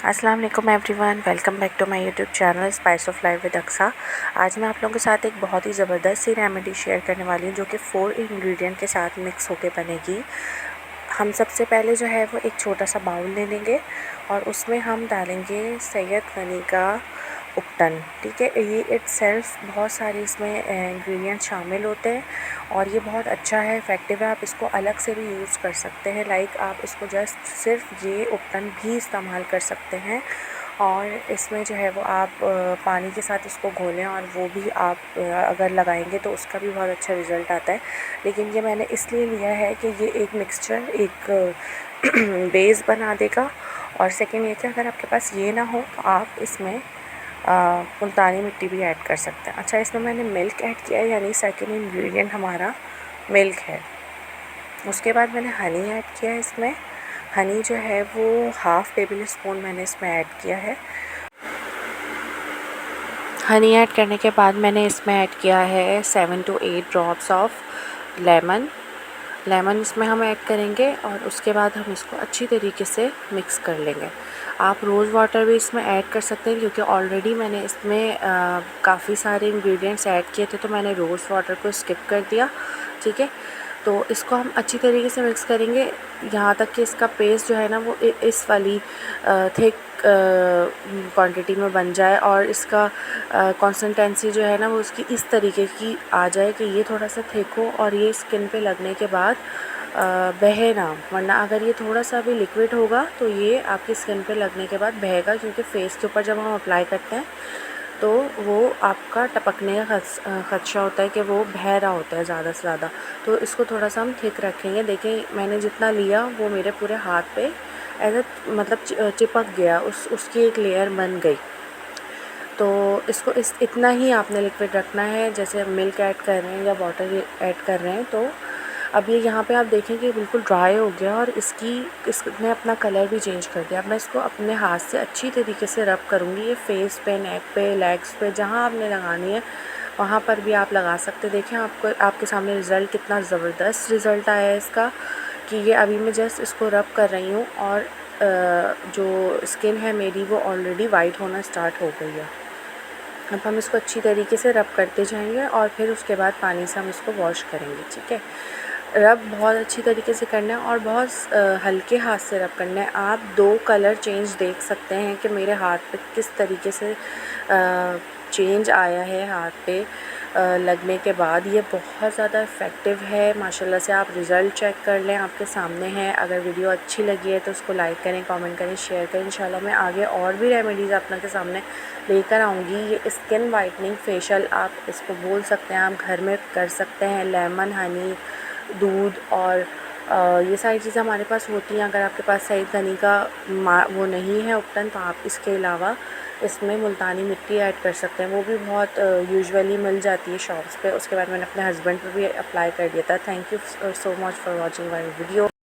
अस्सलाम वालेकुम everyone, welcome back to my YouTube channel spice of life with Aqsa. आज मैं आप लोगों के साथ एक बहुत ही ज़बरदस्त सी रेमेडी शेयर करने वाली हूँ जो कि 4 इंग्रेडिएंट के साथ मिक्स होके बनेगी। हम सबसे पहले जो है वो एक छोटा सा बाउल ले लेंगे और उसमें हम डालेंगे सैयद गनी का उपटन। ठीक है, ये इटसेल्फ बहुत सारे इसमें इंग्रेडिएंट शामिल होते हैं और ये बहुत अच्छा है, इफ़ेक्टिव है। आप इसको अलग से भी यूज़ कर सकते हैं, लाइक आप इसको जस्ट सिर्फ ये उपटन भी इस्तेमाल कर सकते हैं और इसमें जो है वो आप पानी के साथ इसको घोलें और वो भी आप अगर लगाएंगे तो उसका भी बहुत अच्छा रिज़ल्ट आता है। लेकिन ये मैंने इसलिए लिया है कि ये एक मिक्सचर एक बेस बना देगा। और सेकेंड ये कि अगर आपके पास ये ना हो तो आप इसमें मुल्तानी मिट्टी भी ऐड कर सकते हैं। अच्छा, इसमें मैंने मिल्क ऐड किया है, यानी सेकेंड इंग्रेडिएंट हमारा मिल्क है। उसके बाद मैंने हनी ऐड किया है। इसमें हनी जो है वो हाफ़ टेबल स्पून मैंने इसमें ऐड किया है। हनी ऐड करने के बाद मैंने इसमें ऐड किया है 7 to 8 ड्रॉप्स ऑफ लेमन इसमें हम ऐड करेंगे और उसके बाद हम इसको अच्छी तरीके से मिक्स कर लेंगे। आप रोज़ वाटर भी इसमें ऐड कर सकते हैं क्योंकि ऑलरेडी मैंने इसमें काफ़ी सारे इंग्रेडिएंट्स ऐड किए थे, तो मैंने रोज़ वाटर को स्किप कर दिया। ठीक है, तो इसको हम अच्छी तरीके से मिक्स करेंगे यहाँ तक कि इसका पेस्ट जो है ना वो इस वाली थिक क्वांटिटी में बन जाए और इसका कंसिस्टेंसी जो है ना वो उसकी इस तरीके की आ जाए कि ये थोड़ा सा थिक हो और ये स्किन पे लगने के बाद बहे ना। वरना अगर ये थोड़ा सा भी लिक्विड होगा तो ये आपकी स्किन पे लगने के बाद बहेगा, क्योंकि फेस के ऊपर जब हम अप्लाई करते हैं तो वो आपका टपकने का खदशा होता है कि वो बह रहा होता है ज़्यादा से ज़्यादा। तो इसको थोड़ा सा हम थिक रखेंगे। देखिए मैंने जितना लिया वो मेरे पूरे हाथ पे ऐसा मतलब चिपक गया, उसकी एक लेयर बन गई। तो इसको इतना ही आपने लिक्विड रखना है। जैसे मिल्क ऐड कर रहे हैं या वाटर ऐड कर रहे हैं, तो अब ये यहाँ पे आप देखें कि बिल्कुल ड्राई हो गया और इसने अपना कलर भी चेंज कर दिया। अब मैं इसको अपने हाथ से अच्छी तरीके से रब करूँगी। ये फेस पे, नेक पे, लेग्स पे, जहाँ आपने लगानी है वहाँ पर भी आप लगा सकते। देखें आपको आपके सामने रिज़ल्ट कितना ज़बरदस्त रिज़ल्ट आया है इसका, कि ये अभी मैं जस्ट इसको रब कर रही हूँ और जो स्किन है मेरी वो ऑलरेडी वाइट होना स्टार्ट हो गई है। अब हम इसको अच्छी तरीके से रब करते जाएंगे और फिर उसके बाद पानी से हम इसको वॉश करेंगे। ठीक है, रब बहुत अच्छी तरीके से करना है और बहुत हल्के हाथ से रब करना है। आप 2 कलर चेंज देख सकते हैं कि मेरे हाथ पे किस तरीके से चेंज आया है हाथ पे लगने के बाद। ये बहुत ज़्यादा इफ़ेक्टिव है माशाल्लाह से। आप रिज़ल्ट चेक कर लें, आपके सामने है। अगर वीडियो अच्छी लगी है तो उसको लाइक करें, कमेंट करें, शेयर करें। इंशाल्लाह मैं आगे और भी रेमेडीज़ अपने के सामने लेकर आऊँगी। ये स्किन वाइटनिंग फेशियल आप इसको बोल सकते हैं, आप घर में कर सकते हैं। लेमन, हनी, दूध और ये सारी चीज़ें हमारे पास होती हैं। अगर आपके पास सैयद गनी का वो नहीं है उपटन, तो आप इसके अलावा इसमें मुल्तानी मिट्टी ऐड कर सकते हैं। वो भी बहुत यूजुअली मिल जाती है शॉप्स पे। उसके बाद मैंने अपने हस्बैंड पे भी अप्लाई कर दिया था। Thank you so much for watching my video.